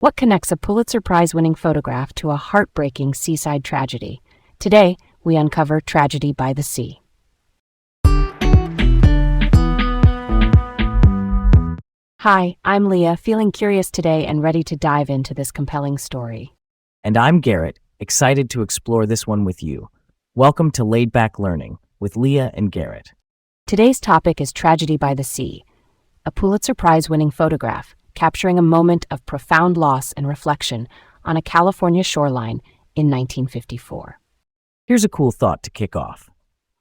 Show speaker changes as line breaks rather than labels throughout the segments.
What connects a Pulitzer Prize-winning photograph to a heartbreaking seaside tragedy? Today, we uncover Tragedy by the Sea. Hi, I'm Leah, feeling curious today and ready to dive into this compelling story.
And I'm Garrett, excited to explore this one with you. Welcome to Laid Back Learning with Leah and Garrett.
Today's topic is Tragedy by the Sea, a Pulitzer Prize-winning photograph capturing a moment of profound loss and reflection on a California shoreline in 1954.
Here's a cool thought to kick off.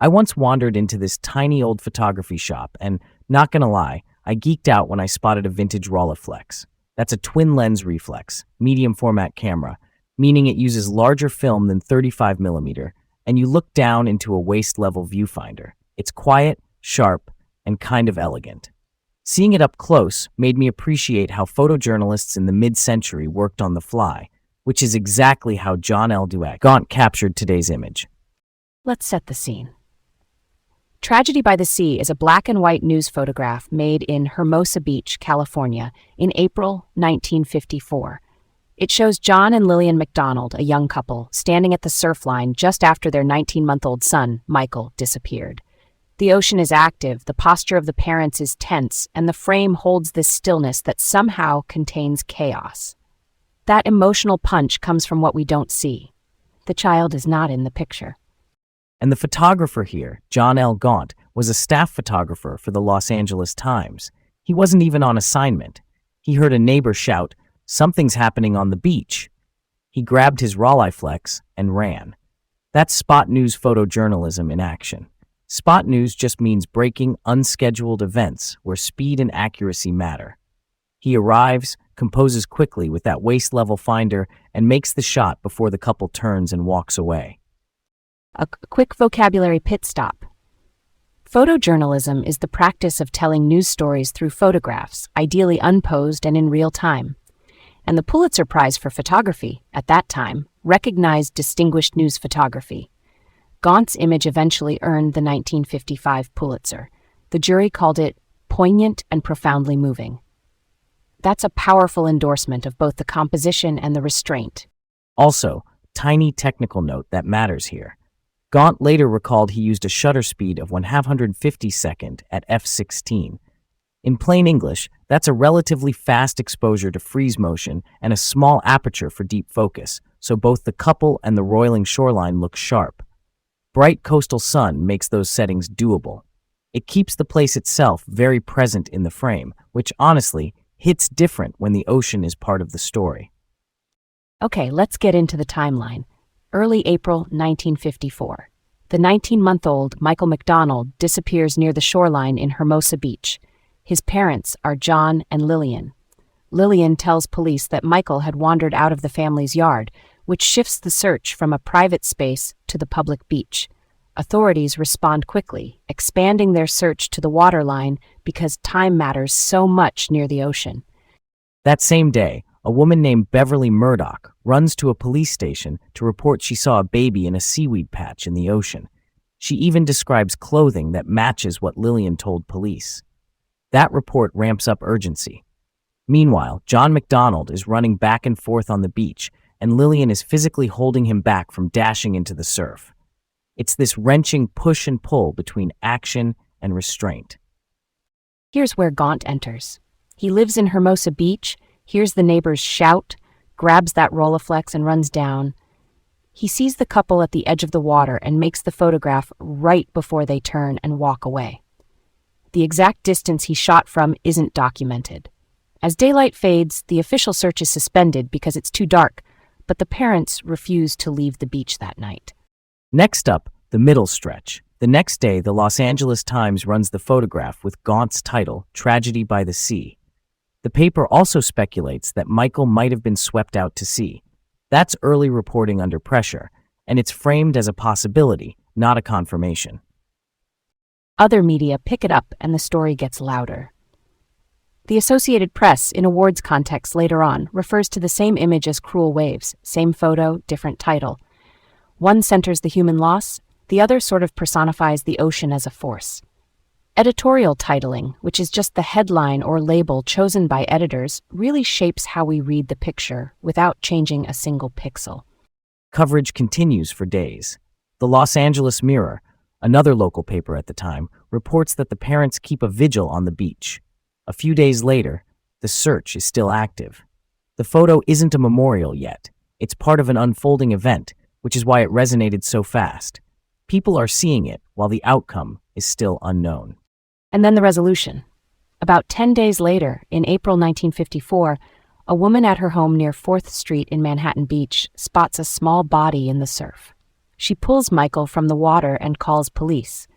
I once wandered into this tiny old photography shop and, not gonna lie, I geeked out when I spotted a vintage Rolleiflex. That's a twin-lens reflex, medium format camera, meaning it uses larger film than 35mm, and you look down into a waist-level viewfinder. It's quiet, sharp, and kind of elegant. Seeing it up close made me appreciate how photojournalists in the mid-century worked on the fly, which is exactly how John L. Gaunt captured today's image.
Let's set the scene. Tragedy by the Sea is a black and white news photograph made in Hermosa Beach, California, in April 1954. It shows John and Lillian McDonald, a young couple, standing at the surf line just after their 19-month-old son, Michael, disappeared. The ocean is active, the posture of the parents is tense, and the frame holds this stillness that somehow contains chaos. That emotional punch comes from what we don't see. The child is not in the picture.
And the photographer here, John L. Gaunt, was a staff photographer for the Los Angeles Times. He wasn't even on assignment. He heard a neighbor shout, "Something's happening on the beach." He grabbed his Rolleiflex and ran. That's spot news photojournalism in action. Spot news just means breaking unscheduled events where speed and accuracy matter. He arrives, composes quickly with that waist-level finder, and makes the shot before the couple turns and walks away.
A quick vocabulary pit stop. Photojournalism is the practice of telling news stories through photographs, ideally unposed and in real time. And the Pulitzer Prize for Photography, at that time, recognized distinguished news photography. Gaunt's image eventually earned the 1955 Pulitzer. The jury called it poignant and profoundly moving. That's a powerful endorsement of both the composition and the restraint.
Also, tiny technical note that matters here. Gaunt later recalled he used a shutter speed of 1/152nd at f/16. In plain English, that's a relatively fast exposure to freeze motion and a small aperture for deep focus, so both the couple and the roiling shoreline look sharp. Bright coastal sun makes those settings doable. It keeps the place itself very present in the frame, which honestly hits different when the ocean is part of the story.
Okay, let's get into the timeline. Early April 1954. The 19-month-old Michael McDonald disappears near the shoreline in Hermosa Beach. His parents are John and Lillian. Lillian tells police that Michael had wandered out of the family's yard, which shifts the search from a private space to the public beach. Authorities respond quickly, expanding their search to the waterline because time matters so much near the ocean.
That same day, a woman named Beverly Murdoch runs to a police station to report she saw a baby in a seaweed patch in the ocean. She even describes clothing that matches what Lillian told police. That report ramps up urgency. Meanwhile, John McDonald is running back and forth on the beach, and Lillian is physically holding him back from dashing into the surf. It's this wrenching push and pull between action and restraint.
Here's where Gaunt enters. He lives in Hermosa Beach, hears the neighbors shout, grabs that Rolleiflex and runs down. He sees the couple at the edge of the water and makes the photograph right before they turn and walk away. The exact distance he shot from isn't documented. As daylight fades, the official search is suspended because it's too dark, but the parents refuse to leave the beach that night.
Next up, the middle stretch. The next day, the Los Angeles Times runs the photograph with Gaunt's title, Tragedy by the Sea. The paper also speculates that Michael might have been swept out to sea. That's early reporting under pressure, and it's framed as a possibility, not a confirmation.
Other media pick it up and the story gets louder. The Associated Press, in awards context later on, refers to the same image as Cruel Waves, same photo, different title. One centers the human loss, the other sort of personifies the ocean as a force. Editorial titling, which is just the headline or label chosen by editors, really shapes how we read the picture without changing a single pixel.
Coverage continues for days. The Los Angeles Mirror, another local paper at the time, reports that the parents keep a vigil on the beach. A few days later, the search is still active. The photo isn't a memorial yet. It's part of an unfolding event, which is why it resonated so fast. People are seeing it while the outcome is still unknown.
And then the resolution. About 10 days later, in April 1954, a woman at her home near 4th Street in Manhattan Beach spots a small body in the surf. She pulls Michael from the water and calls police.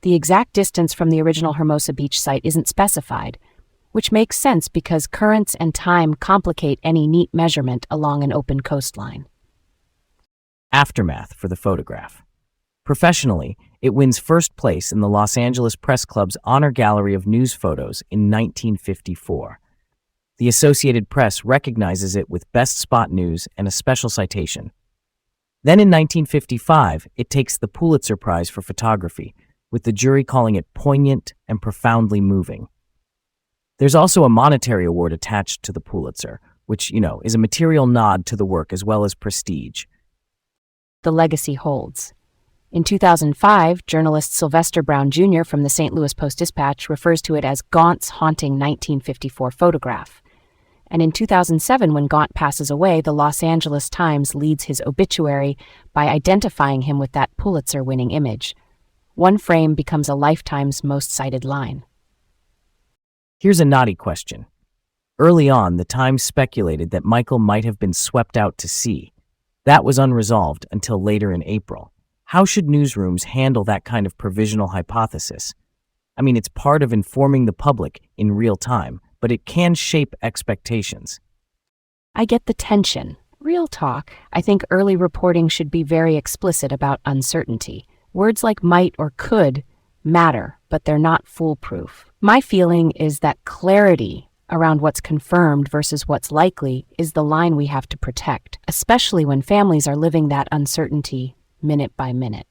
The exact distance from the original Hermosa Beach site isn't specified, which makes sense because currents and time complicate any neat measurement along an open coastline.
Aftermath for the photograph. Professionally, it wins first place in the Los Angeles Press Club's Honor Gallery of News Photos in 1954. The Associated Press recognizes it with Best Spot News and a special citation. Then in 1955, it takes the Pulitzer Prize for photography, with the jury calling it poignant and profoundly moving. There's also a monetary award attached to the Pulitzer, which, is a material nod to the work as well as prestige.
The legacy holds. In 2005, journalist Sylvester Brown Jr. from the St. Louis Post-Dispatch refers to it as Gaunt's haunting 1954 photograph. And in 2007, when Gaunt passes away, the Los Angeles Times leads his obituary by identifying him with that Pulitzer-winning image. One frame becomes a lifetime's most cited line.
Here's a naughty question. Early on, the Times speculated that Michael might have been swept out to sea. That was unresolved until later in April. How should newsrooms handle that kind of provisional hypothesis? It's part of informing the public in real time, but it can shape expectations.
I get the tension. Real talk, I think early reporting should be very explicit about uncertainty. Words like might or could matter, but they're not foolproof. My feeling is that clarity around what's confirmed versus what's likely is the line we have to protect, especially when families are living that uncertainty minute by minute.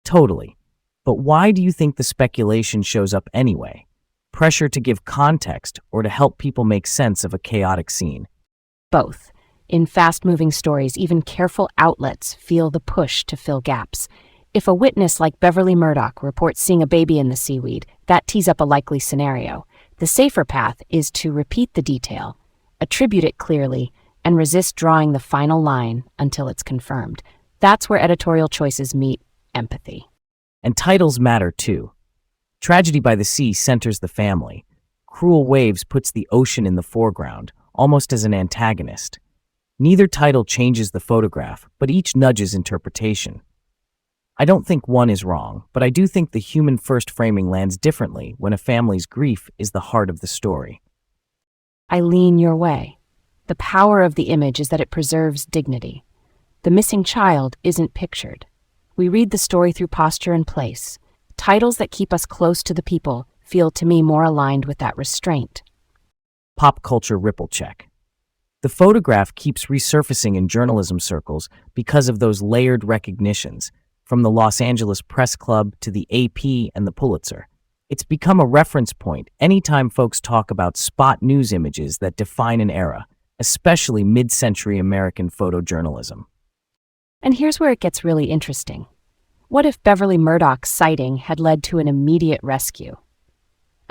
Totally. But why do you think the speculation shows up anyway? Pressure to give context or to help people make sense of a chaotic scene?
Both. In fast-moving stories, even careful outlets feel the push to fill gaps. If a witness like Beverly Murdoch reports seeing a baby in the seaweed, that tees up a likely scenario. The safer path is to repeat the detail, attribute it clearly, and resist drawing the final line until it's confirmed. That's where editorial choices meet empathy.
And titles matter too. Tragedy by the Sea centers the family. Cruel Waves puts the ocean in the foreground, almost as an antagonist. Neither title changes the photograph, but each nudges interpretation. I don't think one is wrong, but I do think the human-first framing lands differently when a family's grief is the heart of the story.
I lean your way. The power of the image is that it preserves dignity. The missing child isn't pictured. We read the story through posture and place. Titles that keep us close to the people feel to me more aligned with that restraint.
Pop culture ripple check. The photograph keeps resurfacing in journalism circles because of those layered recognitions, from the Los Angeles Press Club to the AP and the Pulitzer. It's become a reference point anytime folks talk about spot news images that define an era, especially mid-century American photojournalism.
And here's where it gets really interesting. What if Beverly Murdoch's sighting had led to an immediate rescue?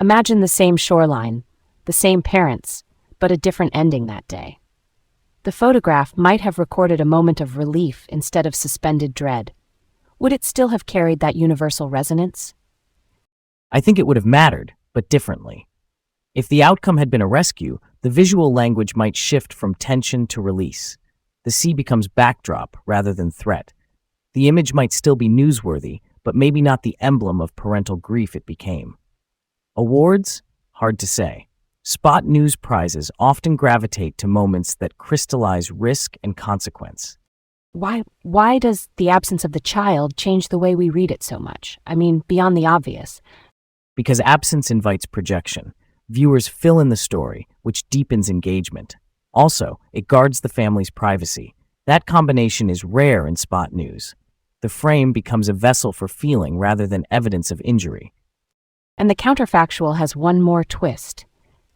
Imagine the same shoreline, the same parents, but a different ending that day. The photograph might have recorded a moment of relief instead of suspended dread. Would it still have carried that universal resonance?
I think it would have mattered, but differently. If the outcome had been a rescue, the visual language might shift from tension to release. The sea becomes backdrop rather than threat. The image might still be newsworthy, but maybe not the emblem of parental grief it became. Awards? Hard to say. Spot news prizes often gravitate to moments that crystallize risk and consequence.
Why does the absence of the child change the way we read it so much? Beyond the obvious.
Because absence invites projection. Viewers fill in the story, which deepens engagement. Also, it guards the family's privacy. That combination is rare in spot news. The frame becomes a vessel for feeling rather than evidence of injury.
And the counterfactual has one more twist.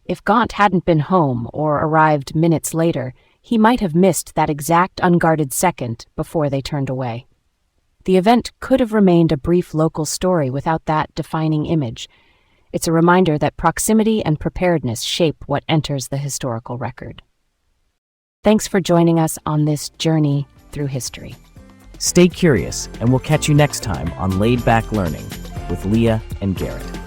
If Gaunt hadn't been home or arrived minutes later, he might have missed that exact unguarded second before they turned away. The event could have remained a brief local story without that defining image. It's a reminder that proximity and preparedness shape what enters the historical record. Thanks for joining us on this journey through history.
Stay curious, and we'll catch you next time on Laid Back Learning with Leah and Garrett.